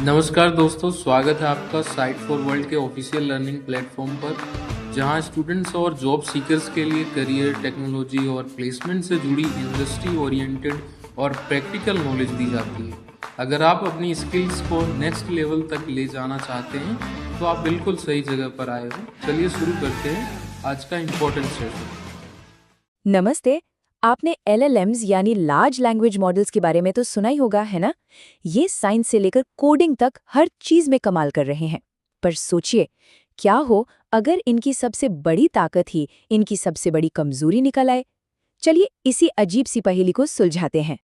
नमस्कार दोस्तों, स्वागत है आपका साइट फॉर वर्ल्ड के ऑफिशियल लर्निंग प्लेटफॉर्म पर, जहां स्टूडेंट्स और जॉब सीकर्स के लिए करियर, टेक्नोलॉजी और प्लेसमेंट से जुड़ी इंडस्ट्री ओरिएंटेड और प्रैक्टिकल नॉलेज दी जाती है। अगर आप अपनी स्किल्स को नेक्स्ट लेवल तक ले जाना चाहते हैं, तो आप बिल्कुल सही जगह पर आए हो। चलिए शुरू करते हैं आज का इम्पोर्टेंट सेशन। नमस्ते। आपने एलएलएम्स यानी लार्ज लैंग्वेज मॉडल्स के बारे में तो सुना ही होगा, है ना? ये साइंस से लेकर कोडिंग तक हर चीज में कमाल कर रहे हैं। पर सोचिए, क्या हो अगर इनकी सबसे बड़ी ताकत ही इनकी सबसे बड़ी कमजोरी निकल आए? चलिए इसी अजीब सी पहेली को सुलझाते हैं।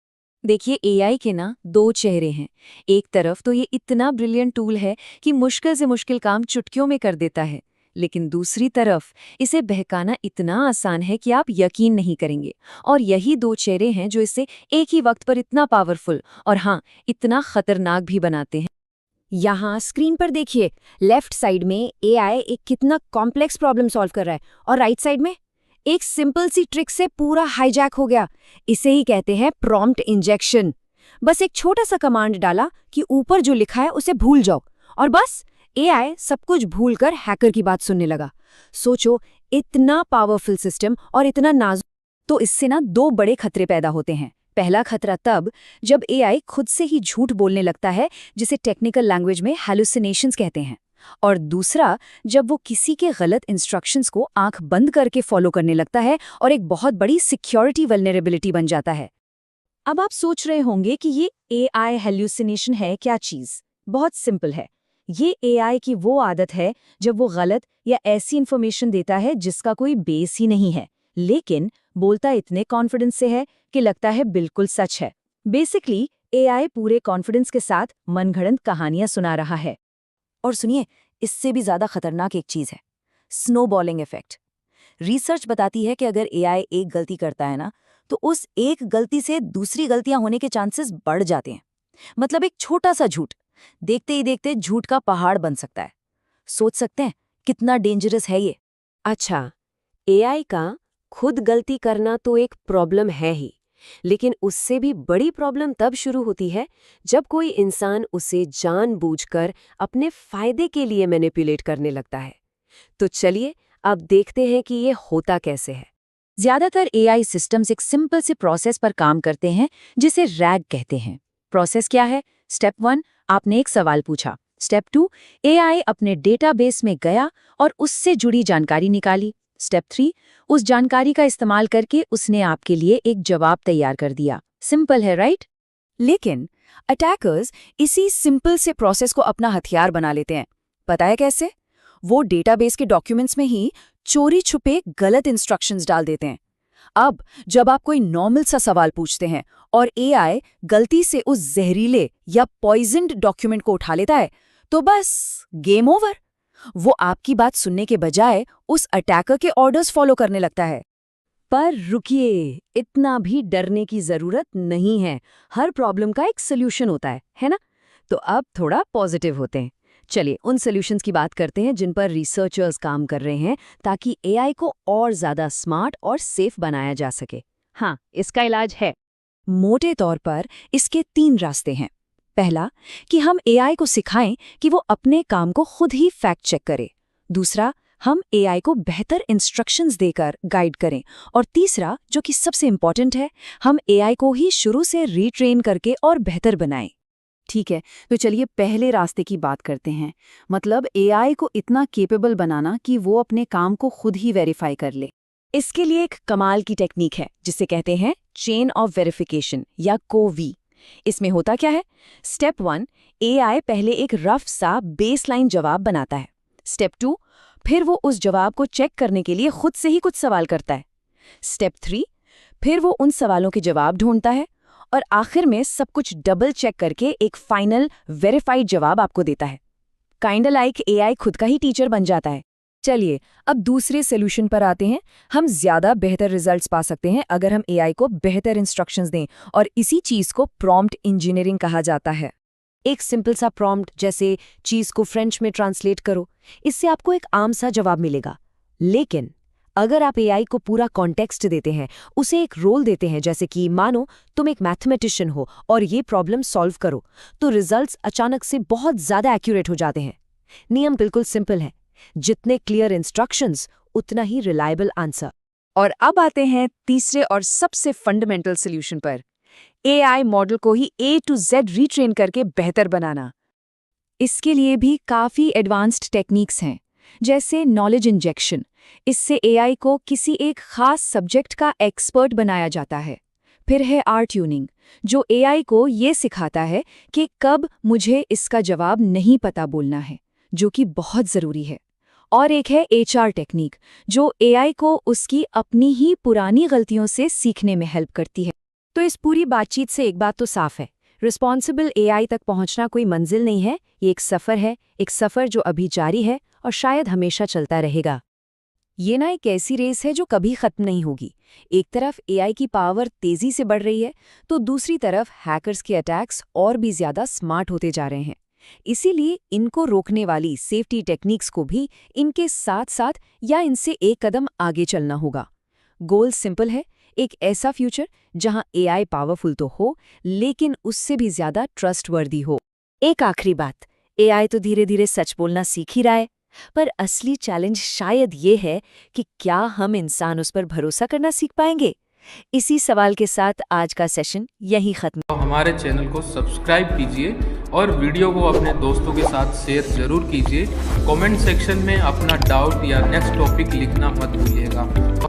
देखिए, एआई के ना दो चेहरे हैं। एक तरफ तो ये इतना ब्रिलियंट टूल है कि मुश्किल से मुश्किल काम चुटकियों में कर देता है, लेकिन दूसरी तरफ इसे बहकाना इतना आसान है कि आप यकीन नहीं करेंगे। और यही दो चेहरे हैं जो इसे एक ही वक्त पर इतना पावरफुल और हाँ, इतना खतरनाक भी बनाते हैं। यहाँ स्क्रीन पर देखिए, लेफ्ट साइड में एआई एक कितना कॉम्प्लेक्स प्रॉब्लम सॉल्व कर रहा है और राइट साइड में एक सिंपल सी ट्रिक से पूरा हाईजैक हो गया। इसे ही कहते हैं प्रॉम्प्ट इंजेक्शन। बस एक छोटा सा कमांड डाला कि ऊपर जो लिखा है उसे भूल जाओ, और बस एआई सब कुछ भूलकर हैकर की बात सुनने लगा। सोचो, इतना पावरफुल सिस्टम और इतना नाजुक। तो इससे ना दो बड़े खतरे पैदा होते हैं। पहला खतरा तब जब एआई खुद से ही झूठ बोलने लगता है, जिसे टेक्निकल लैंग्वेज में हैलुसिनेशंस कहते हैं। और दूसरा, जब वो किसी के गलत इंस्ट्रक्शंस को आंख बंद करके फॉलो करने लगता है और एक बहुत बड़ी सिक्योरिटी वल्नरेबिलिटी बन जाता है। अब आप सोच रहे होंगे कि ये एआई हैल्यूसिनेशन है क्या चीज? बहुत सिंपल है। ये एआई की वो आदत है जब वो गलत या ऐसी इंफॉर्मेशन देता है जिसका कोई बेस ही नहीं है, लेकिन बोलता इतने कॉन्फिडेंस से है कि लगता है बिल्कुल सच है। बेसिकली एआई पूरे कॉन्फिडेंस के साथ मनगढ़ंत कहानियां सुना रहा है। और सुनिए, इससे भी ज्यादा खतरनाक एक चीज है, स्नोबॉलिंग इफेक्ट। रिसर्च बताती है कि अगर एआई एक गलती करता है ना, तो उस एक गलती से दूसरी गलतियां होने के चांसेस बढ़ जाते हैं। मतलब एक छोटा सा झूठ देखते ही देखते झूठ का पहाड़ बन सकता है। सोच सकते हैं कितना डेंजरस है ये। अच्छा, एआई का खुद गलती करना तो एक प्रॉब्लम है ही, लेकिन उससे भी बड़ी प्रॉब्लम तब शुरू होती है जब कोई इंसान उसे जानबूझकर अपने फायदे के लिए मैनिपुलेट करने लगता है। तो चलिए अब देखते हैं कि ये होता कैसे है। ज्यादातर एआई सिस्टम्स एक सिंपल से प्रोसेस पर काम करते हैं जिसे रैग कहते हैं। प्रोसेस क्या है? स्टेप 1, आपने एक सवाल पूछा। स्टेप 2, एआई अपने डेटाबेस में गया और उससे जुड़ी जानकारी निकाली। स्टेप 3, उस जानकारी का इस्तेमाल करके उसने आपके लिए एक जवाब तैयार कर दिया। सिंपल है, राइट? लेकिन अटैकर्स इसी सिंपल से प्रोसेस को अपना हथियार बना लेते हैं। पता है कैसे? वो डेटाबेस के डॉक्यूमेंट्स में ही चोरी छुपे गलत इंस्ट्रक्शंस डाल देते हैं। अब जब आप कोई नॉर्मल सा सवाल पूछते हैं और एआई गलती से उस जहरीले या पॉइजन्ड डॉक्यूमेंट को उठा लेता है, तो बस गेम ओवर। वो आपकी बात सुनने के बजाय उस अटैकर के ऑर्डर्स फॉलो करने लगता है। पर रुकिए, इतना भी डरने की जरूरत नहीं है। हर प्रॉब्लम का एक सोल्यूशन होता है ना? तो अब थोड़ा पॉजिटिव होते हैं। चलिए उन सॉल्यूशंस की बात करते हैं जिन पर रिसर्चर्स काम कर रहे हैं, ताकि एआई को और ज्यादा स्मार्ट और सेफ बनाया जा सके। हाँ, इसका इलाज है। मोटे तौर पर इसके 3 रास्ते हैं। पहला, कि हम एआई को सिखाएं कि वो अपने काम को खुद ही फैक्ट चेक करे। दूसरा, हम एआई को बेहतर इंस्ट्रक्शंस देकर गाइड करें। और तीसरा, जो कि सबसे इंपॉर्टेंट है, हम एआई को ही शुरू से रीट्रेन करके और बेहतर बनाएं। ठीक है, तो चलिए पहले रास्ते की बात करते हैं। मतलब एआई को इतना केपेबल बनाना कि वो अपने काम को खुद ही वेरीफाई कर ले। इसके लिए एक कमाल की टेक्निक है जिसे कहते हैं चेन ऑफ वेरिफिकेशन या कोवी। इसमें होता क्या है? स्टेप 1, एआई पहले एक रफ सा बेसलाइन जवाब बनाता है। स्टेप 2, फिर वो उस जवाब को चेक करने के लिए खुद से ही कुछ सवाल करता है। स्टेप 3, फिर वो उन सवालों के जवाब ढूंढता है और आखिर में सब कुछ डबल चेक करके एक फाइनल वेरीफाइड जवाब आपको देता है। काइंड लाइक एआई खुद का ही टीचर बन जाता है। चलिए अब दूसरे सोल्यूशन पर आते हैं। हम ज्यादा बेहतर रिजल्ट्स पा सकते हैं अगर हम एआई को बेहतर इंस्ट्रक्शंस दें, और इसी चीज को प्रॉम्प्ट इंजीनियरिंग कहा जाता है। एक सिंपल सा प्रॉम्प्ट, जैसे चीज को फ्रेंच में ट्रांसलेट करो, इससे आपको एक आम सा जवाब मिलेगा। लेकिन अगर आप एआई को पूरा कॉन्टेक्स्ट देते हैं, उसे एक रोल देते हैं, जैसे कि मानो तुम एक मैथमेटिशियन हो और ये प्रॉब्लम सॉल्व करो, तो रिजल्ट्स अचानक से बहुत ज़्यादा एक्यूरेट हो जाते हैं। नियम बिल्कुल सिंपल है, जितने क्लियर इंस्ट्रक्शंस उतना ही रिलायबल आंसर। और अब आते हैं तीसरे और सबसे फंडामेंटल सॉल्यूशन पर, एआई मॉडल को ही A to Z रीट्रेन करके बेहतर बनाना। इसके लिए भी काफ़ी एडवांस्ड टेक्निक्स हैं, जैसे नॉलेज इंजेक्शन। इससे एआई को किसी एक खास सब्जेक्ट का एक्सपर्ट बनाया जाता है। फिर है आर ट्यूनिंग, जो एआई को ये सिखाता है कि कब मुझे इसका जवाब नहीं पता बोलना है, जो कि बहुत ज़रूरी है। और एक है एचआर टेक्निक, जो एआई को उसकी अपनी ही पुरानी गलतियों से सीखने में हेल्प करती है। तो इस पूरी बातचीत से एक बात तो साफ है, रिस्पॉन्सिबल एआई तक पहुंचना कोई मंजिल नहीं है, ये एक सफ़र है, एक सफ़र जो अभी जारी है और शायद हमेशा चलता रहेगा। ये ना एक ऐसी रेस है जो कभी ख़त्म नहीं होगी। एक तरफ एआई की पावर तेज़ी से बढ़ रही है, तो दूसरी तरफ हैकर्स के अटैक्स और भी ज़्यादा स्मार्ट होते जा रहे हैं। इसीलिए इनको रोकने वाली सेफ्टी टेक्निक्स को भी इनके साथ साथ या इनसे एक कदम आगे चलना होगा। गोल सिंपल है, एक ऐसा फ्यूचर जहां एआई पावरफुल तो हो, लेकिन उससे भी ज़्यादा ट्रस्टवर्दी हो। एक आखिरी बात, एआई तो धीरे धीरे सच बोलना सीख ही रहा है, पर असली चैलेंज शायद ये है कि क्या हम इंसान उस पर भरोसा करना सीख पाएंगे। इसी सवाल के साथ आज का सेशन यहीं खत्म। तो हमारे चैनल को सब्सक्राइब कीजिए और वीडियो को अपने दोस्तों के साथ शेयर जरूर कीजिए। कमेंट सेक्शन में अपना डाउट या नेक्स्ट टॉपिक लिखना मत भूलिएगा।